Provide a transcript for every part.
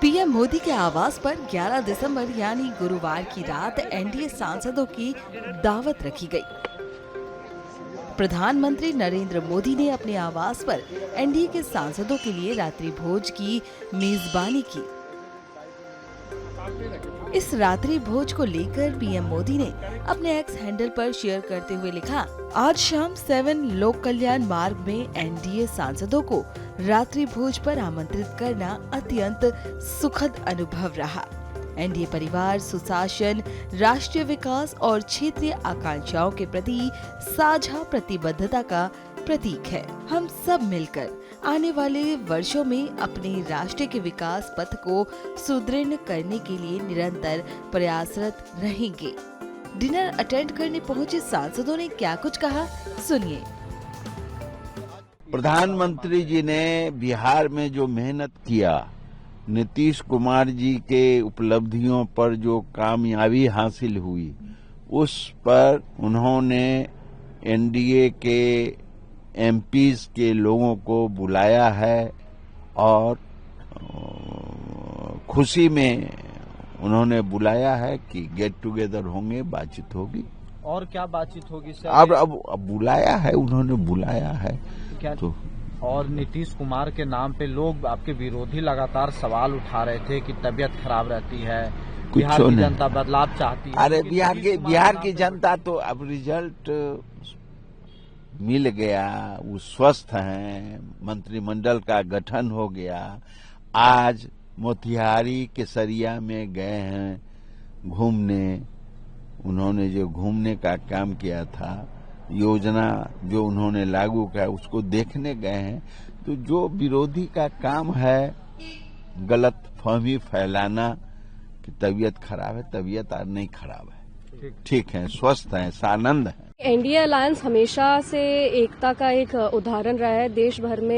PM Modi के आवास पर 11 दिसंबर यानी गुरुवार की रात एनडीए सांसदों की दावत रखी गई। प्रधानमंत्री नरेंद्र मोदी ने अपने आवास पर एनडीए के सांसदों के लिए रात्रि भोज की मेजबानी की। इस रात्रि भोज को लेकर पीएम मोदी ने अपने एक्स हैंडल पर शेयर करते हुए लिखा, आज शाम 7 लोक कल्याण मार्ग में एनडीए सांसदों को रात्रि भोज पर आमंत्रित करना अत्यंत सुखद अनुभव रहा। एनडीए परिवार सुशासन, राष्ट्रीय विकास और क्षेत्रीय आकांक्षाओं के प्रति साझा प्रतिबद्धता का प्रतीक है। हम सब मिलकर आने वाले वर्षों में अपने राष्ट्र के विकास पथ को सुदृढ़ करने के लिए निरंतर प्रयासरत रहेंगे। डिनर अटेंड करने पहुंचे सांसदों ने क्या कुछ कहा, सुनिए। प्रधानमंत्री जी ने बिहार में जो मेहनत किया, नीतीश कुमार जी के उपलब्धियों पर जो कामयाबी हासिल हुई, उस पर उन्होंने एनडीए के एमपीज के लोगों को बुलाया है और खुशी में उन्होंने बुलाया है कि गेट टुगेदर होंगे, बातचीत होगी। और क्या बातचीत होगी सर? अब बुलाया है, उन्होंने बुलाया है क्या तो। और नीतीश कुमार के नाम पे लोग, आपके विरोधी लगातार सवाल उठा रहे थे कि तबीयत खराब रहती है, बिहार की जनता बदलाव चाहती है। अरे बिहार की जनता तो अब रिजल्ट मिल गया, वो स्वस्थ हैं, मंत्रिमंडल का गठन हो गया। आज मोतिहारी केसरिया में गए हैं घूमने, उन्होंने जो घूमने का काम किया था, योजना जो उन्होंने लागू किया उसको देखने गए हैं। तो जो विरोधी का काम है गलत फहमी फैलाना कि तबीयत खराब है, तबीयत आज नहीं खराब है, ठीक है, स्वस्थ है, सानंद है। एनडीए अलायंस हमेशा से एकता का एक उदाहरण रहा है। देश भर में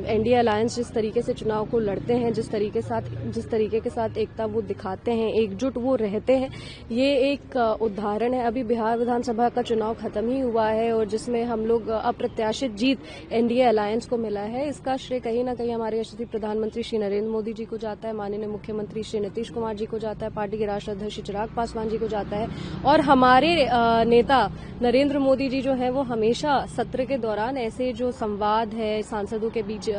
एनडीए अलायंस जिस तरीके से चुनाव को लड़ते हैं, जिस तरीके के साथ एकता वो दिखाते हैं, एकजुट वो रहते हैं, ये एक उदाहरण है। अभी बिहार विधानसभा का चुनाव खत्म ही हुआ है और जिसमें हम लोग अप्रत्याशित जीत एनडीए अलायंस को मिला है। इसका श्रेय कहीं ना कहीं हमारे यशस्वी प्रधानमंत्री श्री नरेंद्र मोदी जी को जाता है, माननीय मुख्यमंत्री श्री नीतीश कुमार जी को जाता है, पार्टी के राष्ट्रीय अध्यक्ष चिराग पासवान जी को जाता है और हमारे नेता नरेंद्र मोदी जी जो है वो हमेशा सत्र के दौरान ऐसे जो संवाद है सांसदों के बीच,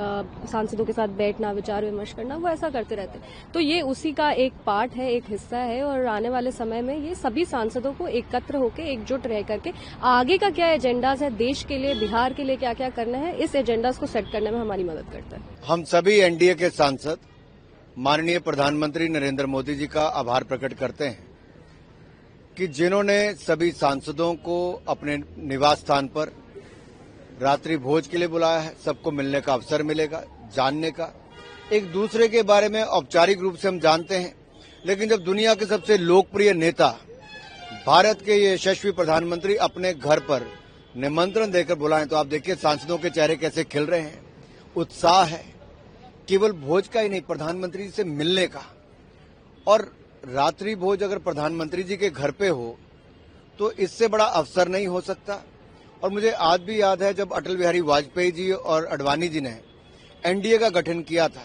सांसदों के साथ बैठना, विचार विमर्श करना, वो ऐसा करते रहते हैं। तो ये उसी का एक पार्ट है, एक हिस्सा है और आने वाले समय में ये सभी सांसदों को एकत्र होकर एकजुट रह करके आगे का क्या एजेंडाज है, देश के लिए, बिहार के लिए क्या क्या करना है, इस एजेंडाज को सेट करने में हमारी मदद करता है। हम सभी एनडीए के सांसद माननीय प्रधानमंत्री नरेंद्र मोदी जी का आभार प्रकट करते हैं कि जिन्होंने सभी सांसदों को अपने निवास स्थान पर रात्रि भोज के लिए बुलाया है। सबको मिलने का अवसर मिलेगा, जानने का, एक दूसरे के बारे में औपचारिक रूप से हम जानते हैं, लेकिन जब दुनिया के सबसे लोकप्रिय नेता, भारत के ये यशस्वी प्रधानमंत्री अपने घर पर निमंत्रण देकर बुलाएं, तो आप देखिए सांसदों के चेहरे कैसे खिल रहे हैं, उत्साह है, केवल भोज का ही नहीं, प्रधानमंत्री से मिलने का। और रात्रि भोज अगर प्रधानमंत्री जी के घर पे हो तो इससे बड़ा अवसर नहीं हो सकता। और मुझे आज भी याद है जब अटल बिहारी वाजपेयी जी और अडवाणी जी ने एनडीए का गठन किया था,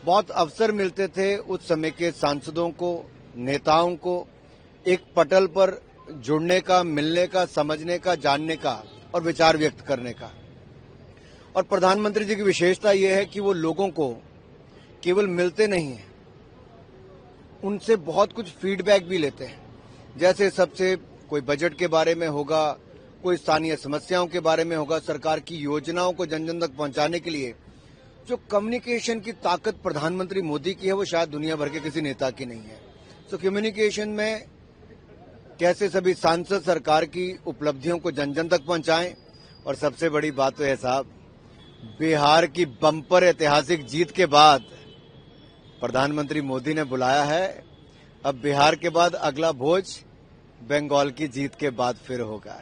बहुत अवसर मिलते थे उस समय के सांसदों को, नेताओं को एक पटल पर जुड़ने का, मिलने का, समझने का, जानने का और विचार व्यक्त करने का। और प्रधानमंत्री जी की विशेषता यह है कि वो लोगों को केवल मिलते नहीं हैं, उनसे बहुत कुछ फीडबैक भी लेते हैं। जैसे सबसे कोई बजट के बारे में होगा, कोई स्थानीय समस्याओं के बारे में होगा, सरकार की योजनाओं को जन जन तक पहुंचाने के लिए जो कम्युनिकेशन की ताकत प्रधानमंत्री मोदी की है, वो शायद दुनिया भर के किसी नेता की नहीं है। तो कम्युनिकेशन में कैसे सभी सांसद सरकार की उपलब्धियों को जन जन तक पहुंचाएं। और सबसे बड़ी बात तो है साहब, बिहार की बम्पर ऐतिहासिक जीत के बाद प्रधानमंत्री मोदी ने बुलाया है। अब बिहार के बाद अगला भोज बंगाल की जीत के बाद फिर होगा।